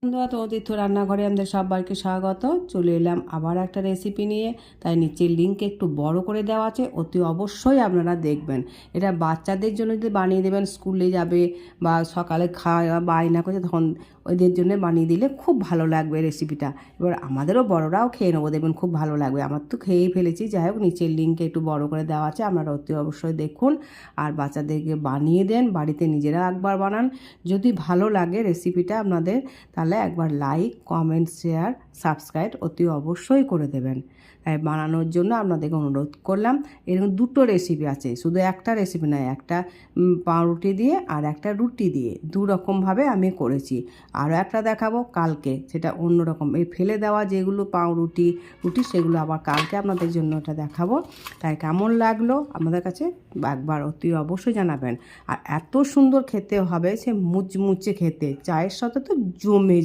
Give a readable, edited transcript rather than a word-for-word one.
বন্ধুরা, তো তীর্থ রান্নাঘরে আমাদের সবাইকে স্বাগত। চলে এলাম আবার একটা রেসিপি নিয়ে। তাই নিচের লিঙ্ক একটু বড় করে দেওয়া আছে, অতি অবশ্যই আপনারা দেখবেন। এটা বাচ্চাদের জন্য যদি বানিয়ে দেবেন, স্কুলে যাবে বা সকালে খাওয়া বায়না করছে, তখন ওদের জন্য বানিয়ে দিলে খুব ভালো লাগবে রেসিপিটা। এবার আমাদেরও বড়রাও খেয়ে নেবো, দেখবেন খুব ভালো লাগবে। আমার তো খেয়েই ফেলেছি। যাই হোক, নিচের লিঙ্কে একটু বড় করে দেওয়া আছে, আপনারা অতি অবশ্যই দেখুন আর বাচ্চাদেরকে বানিয়ে দেন। বাড়িতে নিজেরা একবার বানান, যদি ভালো লাগে রেসিপিটা আপনাদের, তাহলে একবার লাইক, কমেন্ট, শেয়ার, সাবস্ক্রাইব অতি অবশ্যই করে দেবেন। তাই বানানোর জন্য আপনাদেরকে অনুরোধ করলাম। এরকম দুটো রেসিপি আছে, শুধু একটা রেসিপি নয়, একটা পাউরুটি দিয়ে আর একটা রুটি দিয়ে, দু রকমভাবে আমি করেছি। আরও একটা দেখাবো কালকে, সেটা অন্যরকম। এই ফেলে দেওয়া যেগুলো পাউরুটি রুটি, সেগুলো আবার কালকে আপনাদের জন্য ওটা দেখাবো। তাই কেমন লাগলো আমাদের কাছে একবার অতি অবশ্যই জানাবেন। আর এত সুন্দর খেতে হবে, সে মুচমুচে খেতে, চায়ের সাথে তো জমে